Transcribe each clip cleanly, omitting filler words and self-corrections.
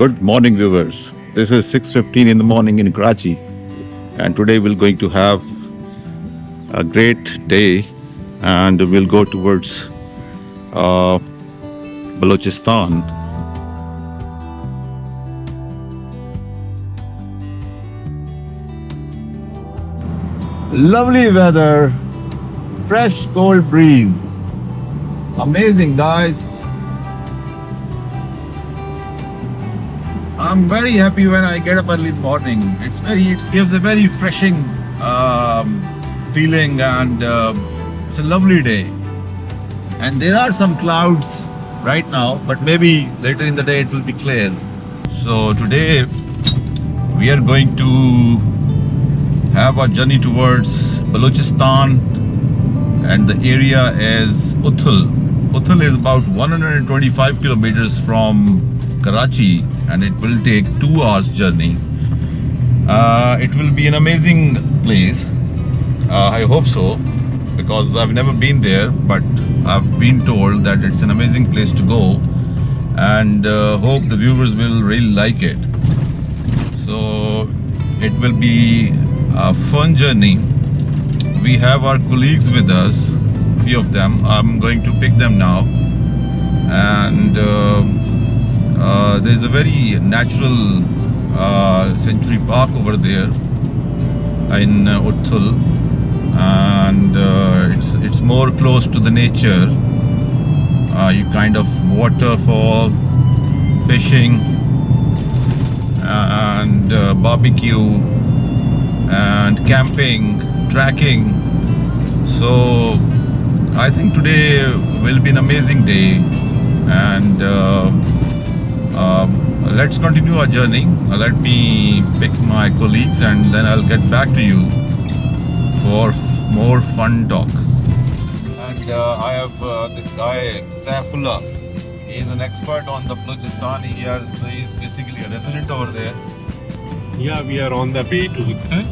Good morning, viewers. This is 6:15 in the morning in Karachi, and today we're going to have a great day, and we'll go towards uh, Balochistan. Lovely weather, fresh cold breeze. Amazing, guys. I'm very happy when I get up early morning. It gives a very refreshing feeling, and it's a lovely day. And there are some clouds right now, but maybe later in the day it will be clear. So today we are going to have a journey towards Balochistan, and the area is Uthul. Uthul is about 125 kilometers from Karachi, and it will take 2 hours journey. It will be an amazing place. I hope so, because I've never been there, but I've been told that it's an amazing place to go, and hope the viewers will really like it. So it will be a fun journey. We have our colleagues with us, few of them. I'm going to pick them now, and there's a very natural sanctuary park over there in Uthul, and it's more close to the nature. You kind of waterfall, fishing, and barbecue, and camping, trekking. So I think today will be an amazing day, and let's continue our journey. Let me pick my colleagues, and then I'll get back to you for more fun talk. And I have this guy Saifullah. He is an expert on the Balochistan. He's basically a resident over there. Yeah, we are on the way to Uthar.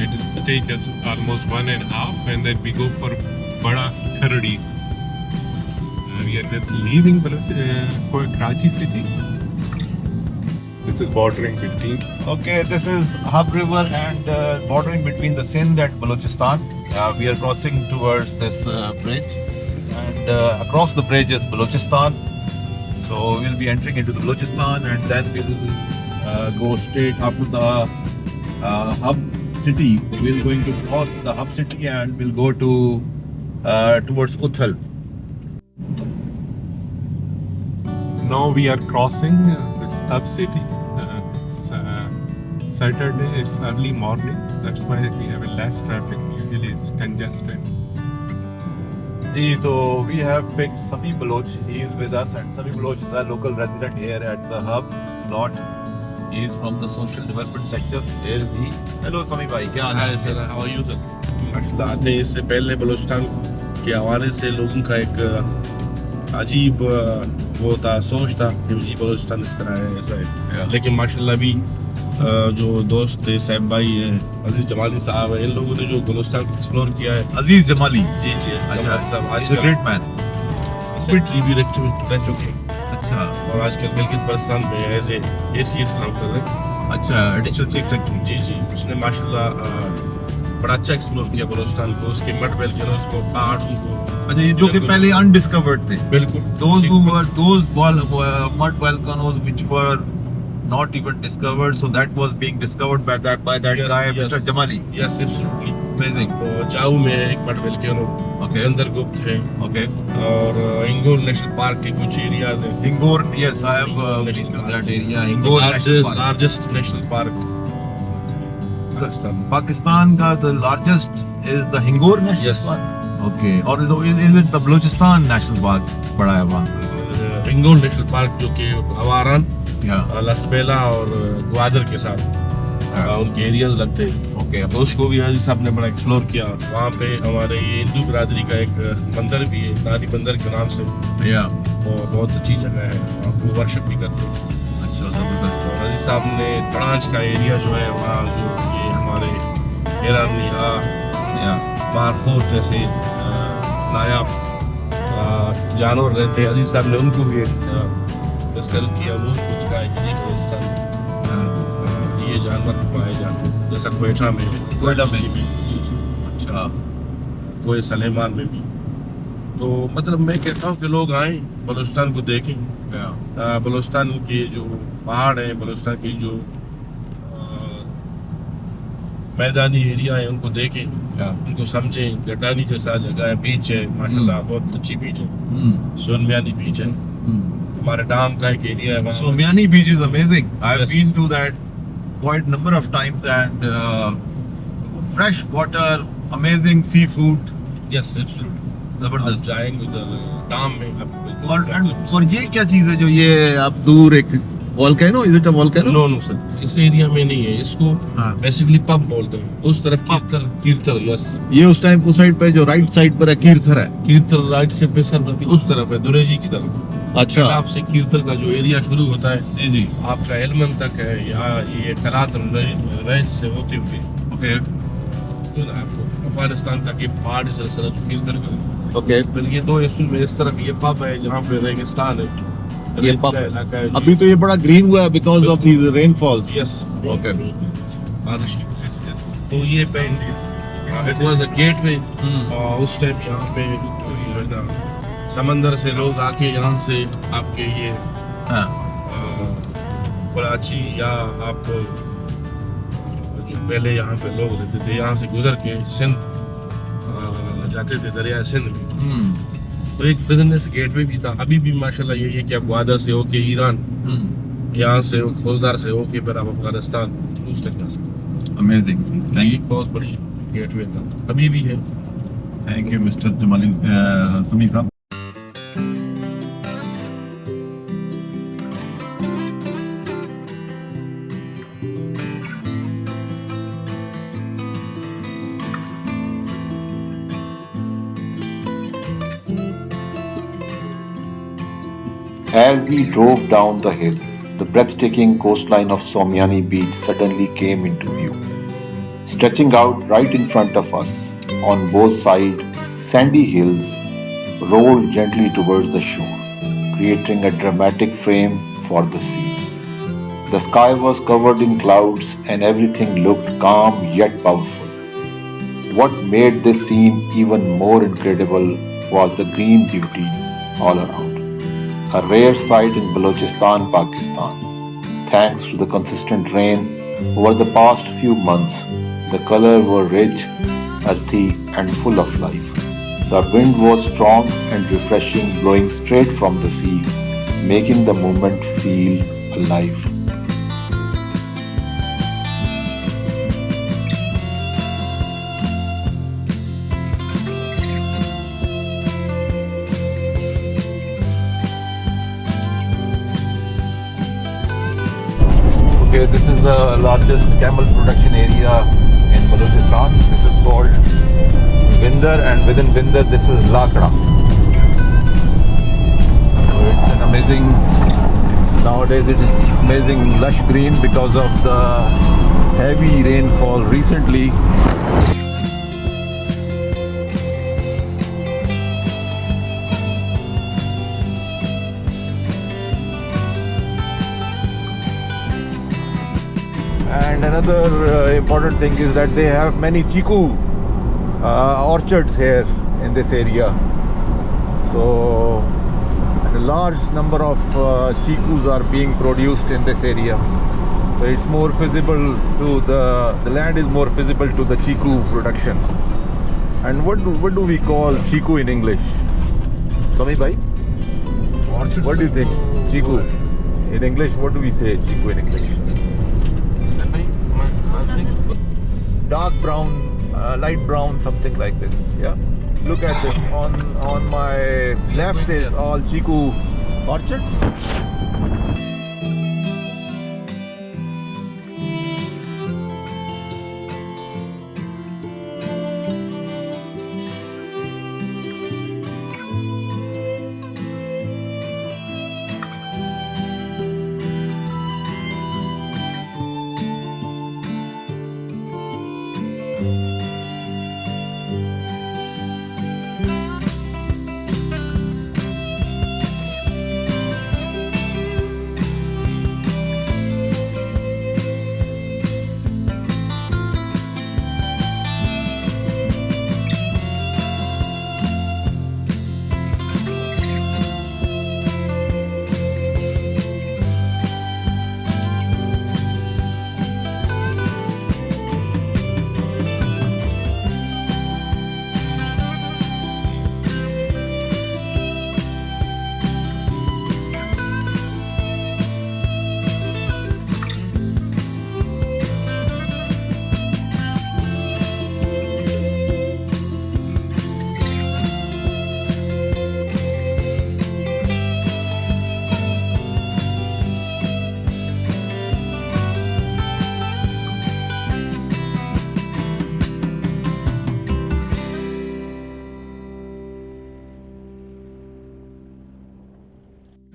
It will take us almost 1.5, and then we go for Bada Khardi. We are just leaving for Karachi city. This is bordering between. Okay, this is Hab River, and bordering between the Sindh and Balochistan. We are crossing towards this bridge, and across the bridge is Balochistan. So we'll be entering into the Balochistan, and then we'll go straight after the hub city. We're going to cross the hub city, and we'll go to towards Uthal. Now we are crossing this hub city. Saturday, it's early morning. That's why we have a less traffic. Usually it's congested. So we have picked Sami Baloch. He is with us, and Sami Baloch is a local resident here at the hub plot. He is from the social development sector. There is he. Hello Sami bhai, क्या हाल है sir? How are you sir? माशाल्लाह आते हैं। इससे पहले बलूचिस्तान के हवाले से लोगों का एक अजीब वो था, सोच था कि जी बलूचिस्तान इस तरह है, ऐसा है। लेकिन माशाल्लाह अभी जो दोस्त थे, साहब भाई है, अजीज जमाली साहब है, इन लोगों ने जो बलूचिस्तान को एक्सप्लोर किया है। अजीज जमाली जी जी साहब आज ग्रेट मैन, सेक्रेटरी भी रह चुके हैं। अच्छा, और आजकल गिलगित बल्तिस्तान में एज ए ACS काम कर रहे हैं। अच्छा, एडिशनल चीफ सेक्रेटरी। जी जी, उसने माशाल्लाह बड़ा अच्छा एक्सप्लोर किया बलूचिस्तान को, उसके मड वेल उसको पहाड़ों को। अच्छा, ये जो कि पहले अनडिस्कवर्ड थे। बिल्कुल, those mud volcanoes which were not even discovered, so that was being discovered by that Yes, guy, yes. Mr. Jamali. Yes absolutely. Amazing. तो जाऊ में एक मड वेल्केनो, Okay. चंद्रगुप्त है, Okay. और इंगोर नेशनल पार्क के कुछ एरियाज हैं। Hingor, yes, I have been to that area. Hingor National Park. Largest national park Pakistan. Pakistan का the largest is the Hingor National Yes. Park. Okay. Or is it the Balochistan National Park? बड़ा है वहाँ। इंगोर national park जो कि हवारान, Yeah. Lasbela और ग्वादर के साथ उनके एरियाज लगते हैं। Okay. तो उसको भी हाजी साहब ने बड़ा एक्सप्लोर किया। वहाँ पे हमारे ये हिंदू बिरादरी का एक मंदिर भी है, नारी बंदर के नाम से। Yeah. वो बहुत अच्छी जगह है, वहाँ को वर्शिप भी करते हैं। अच्छा, जबरदस्त। और हाजी साहब ने ट्रांच का एरिया जो है वहाँ जो ये हमारे ईरानी बारखोर जैसे नायाब जानवर रहते हैं, अजीज साहब ने उनको भी डिस्कस किया, वो उनको दिखाया कि वक्त पाए जाते हैं, जैसा क्वेटा में, क्वेटा में। जी, अच्छा कोई सलेमान में भी। तो मतलब मैं कहता हूँ कि लोग आएँ, बलूचिस्तान को देखें। बलूचिस्तान के जो पहाड़ हैं, बलूचिस्तान की जो मैदानी एरिया है, उनको देखें, उनको समझें। गटानी जैसा जगह है, बीच है माशाल्लाह, बहुत अच्छी बीच है। सोनमियानी बीच है, हमारे डाम का एक एरिया है वहाँ। Somyani beach is amazing. I've Yes. been to that quite number of times and fresh water, amazing seafood. Yes absolutely, आप जबरदस्त। जाएंगे उधर डाम में आप बिल्कुल। और ये क्या चीज है जो ये आप दूर एक volcano, is it a volcano? No no sir, इस एरिया में नहीं है, इसको हाँ। बेसिकली पब बोलते हैं। उस तरफ कीर्तल, यस, ये उस टाइम उस साइड पे जो राइट साइड पर है कीर्थर है। कीर्तल राइट से पेसर बनती उस तरफ है, दुरेजी की तरफ। अच्छा आपसे कीर्तल का जो एरिया शुरू होता है, जी जी आपका एलमन तक है, यहाँ ये तलात रेंज से होती हुई ओके तो आपको अफगानिस्तान तक ये पहाड़ी सिलसिला जो कीर्तन का। ओके। फिर ये दो हिस्सों में इस तरफ ये पब है जहाँ पे रेगिस्तान है, ये रेत पब का इलाका है। अभी तो ये बड़ा ग्रीन हुआ है because of these rainfalls. Yes, okay. बारिश की वजह से। तो ये इट वाज अ गेटवे। और उस टाइम यहाँ पे जो ये है ना, समंदर से लोग आके यहाँ से आपके ये हाँ कराची या आप जो पहले यहाँ पे लोग रहते थे, यहाँ से गुजर के सिंध जाते थे, दरिया सिंध में। तो एक बिजनेस गेटवे भी था। अभी भी माशाल्लाह ये कि आप ग्वादर से होके ईरान, यहाँ से खोजदार से होके फिर आप अफगानिस्तान उस तक जा सकते। अमेजिंग। थैंक एक बहुत बड़ी गेटवे था, अभी भी है। यू मिस्टर जमाली समी साहब। As we drove down the hill, the breathtaking coastline of Somyani Beach suddenly came into view. Stretching out right in front of us, on both sides, sandy hills rolled gently towards the shore, creating a dramatic frame for the scene. The sky was covered in clouds and everything looked calm yet powerful. What made this scene even more incredible was the green beauty all around. A rare sight in Balochistan, Pakistan. Thanks to the consistent rain over the past few months, the colors were rich, earthy, and full of life. The wind was strong and refreshing, blowing straight from the sea, making the moment feel alive. Okay, this is the largest camel production area in Balochistan. This is called Vindar, and within Vindar this is Lakda. So it's an amazing, nowadays it is amazing lush green because of the heavy rainfall recently. And another important thing is that they have many chiku orchards here in this area. So a large number of chikus are being produced in this area. So it's more feasible to the land is more feasible to the chiku production. And what do we call chiku in English? Sami bhai, what do you think? Chiku in English, what do we say chiku in English? Dark brown, light brown, something like this. Yeah. Look at this. On my left is all chiku orchards.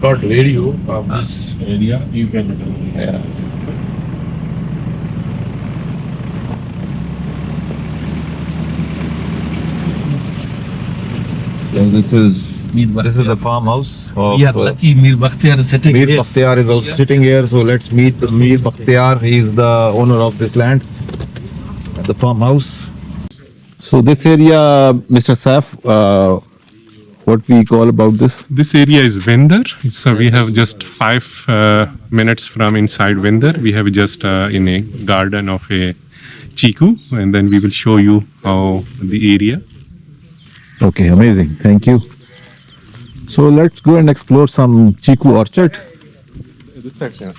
Got radio of this area. You can. So this is the farmhouse of We are lucky. Mir Bakhtiar is sitting Mir here. Bakhtiar is also sitting here. So let's meet Mir Bakhtiar. He is the owner of this land, the farmhouse. So this area, Mr. Saif, what we call about this? This area is Vendor. So we have just 5 minutes from inside Vendor. We have just in a garden of a chiku, and then we will show you how the area. Okay, amazing. Thank you. So let's go and explore some chiku orchard. This section.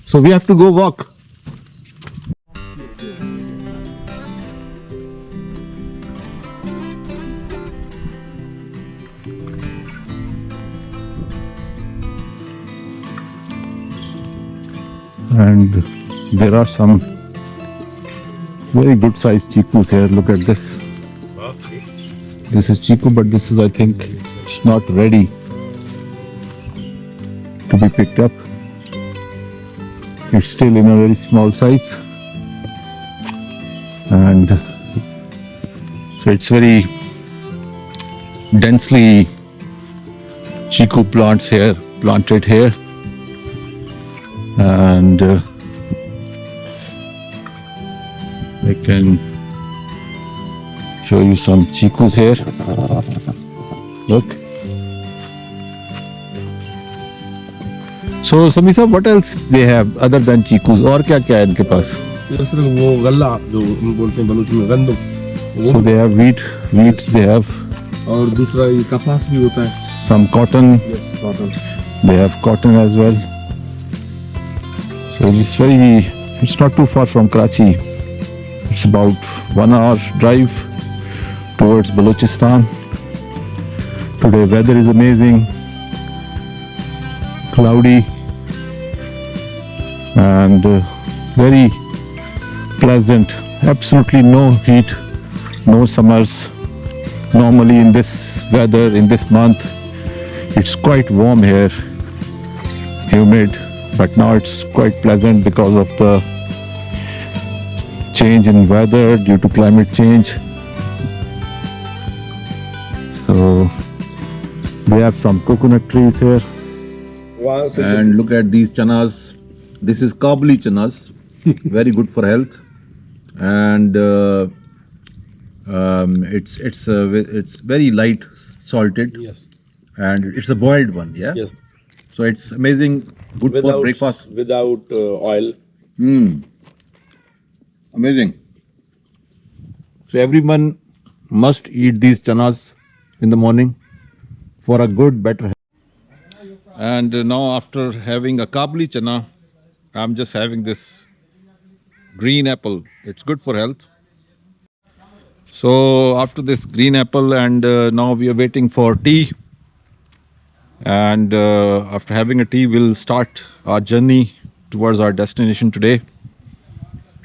So we have to go walk. And there are some very good sized chikus here. Look at this. This is chiku, but this is, I think, it's not ready to be picked up. It's still in a very small size. And so it's very densely chiku plants here, planted here. And I can show you some chikus here. Look. So Samisa, what else they have other than chikus? और क्या क्या है इनके पास? सिर्फ वो गल्ला जो हम बोलते हैं बलूच में गंदम. So they have wheat they have और दूसरा ये कपास भी होता है. some cotton. Yes, cotton. They have cotton as well. So it's not too far from Karachi. It's about 1 hour drive towards Balochistan. Today weather is amazing, cloudy and very pleasant. Absolutely no heat, no summers. Normally in this weather, in this month, it's quite warm here, humid, but now it's quite pleasant because of the change in weather due to climate change. So we have some coconut trees here. And look at these chanas. This is Kabuli chanas, very good for health, and it's very light salted. Yes. And it's a boiled one, yeah. Yes. So it's amazing, good for breakfast. Without oil. Amazing. So everyone must eat these chanas in the morning for a good, better health. And now after having a Kabuli chana, I'm just having this green apple. It's good for health. So after this green apple, and now we are waiting for tea. And after having a tea, we'll start our journey towards our destination today,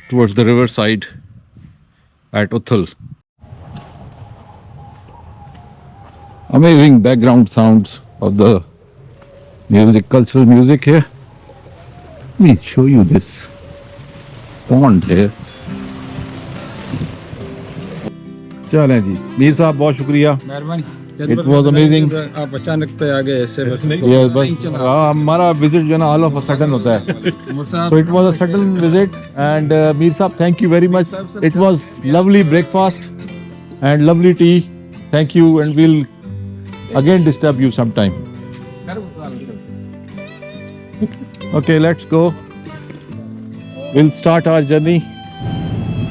towards the riverside at Uthal. Amazing background sounds of the music, cultural music here. Let me show you this pond here. चलें जी, मीर साहब बहुत शुक्रिया. मेहरबानी. It was amazing. आप अचानक पे आ गए ऐसे बस. Yes, बस हमारा visit जो है ना all of a sudden होता है. So it was a sudden visit, and Mir Saab, thank you very much. It was lovely breakfast and lovely tea. Thank you, and we'll again disturb you sometime. Okay, let's go. We'll start our journey.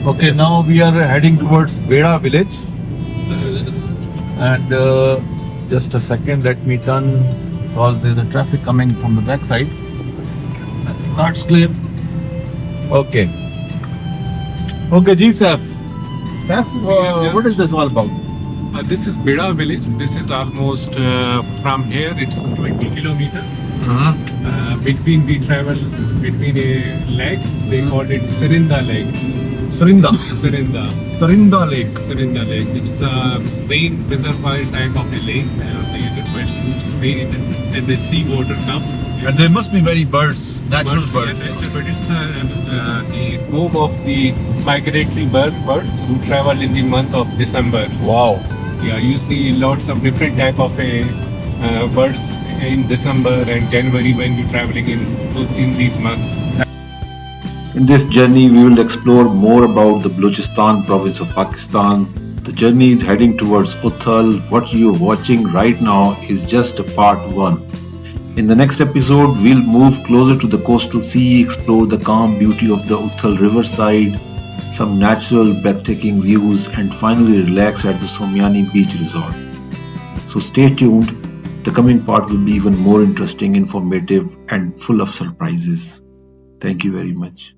Okay, now we are heading towards Beda village. And just a second, let me turn because there's a traffic coming from the back side. That's clear. Okay. Okay, Ji Saif. Saif, what is this all about? This is Beda village. This is almost from here. It's 20 kilometers. Between we travel between a lake. They call it Serinda Lake. Sarinda. Sarinda Lake. Sarinda Lake. It's a main reservoir type of a lake. It's made and the sea water come. And there must be many birds, natural birds. But it's the home of the migratory birds who travel in the month of December. Wow. Yeah, you see lots of different type of birds in December and January when you're traveling in these months. In this journey, we will explore more about the Balochistan province of Pakistan. The journey is heading towards Uthal. What you're watching right now is just a part 1. In the next episode, we'll move closer to the coastal sea, explore the calm beauty of the Uthal riverside, some natural breathtaking views, and finally relax at the Somyani Beach Resort. So stay tuned. The coming part will be even more interesting, informative, and full of surprises. Thank you very much.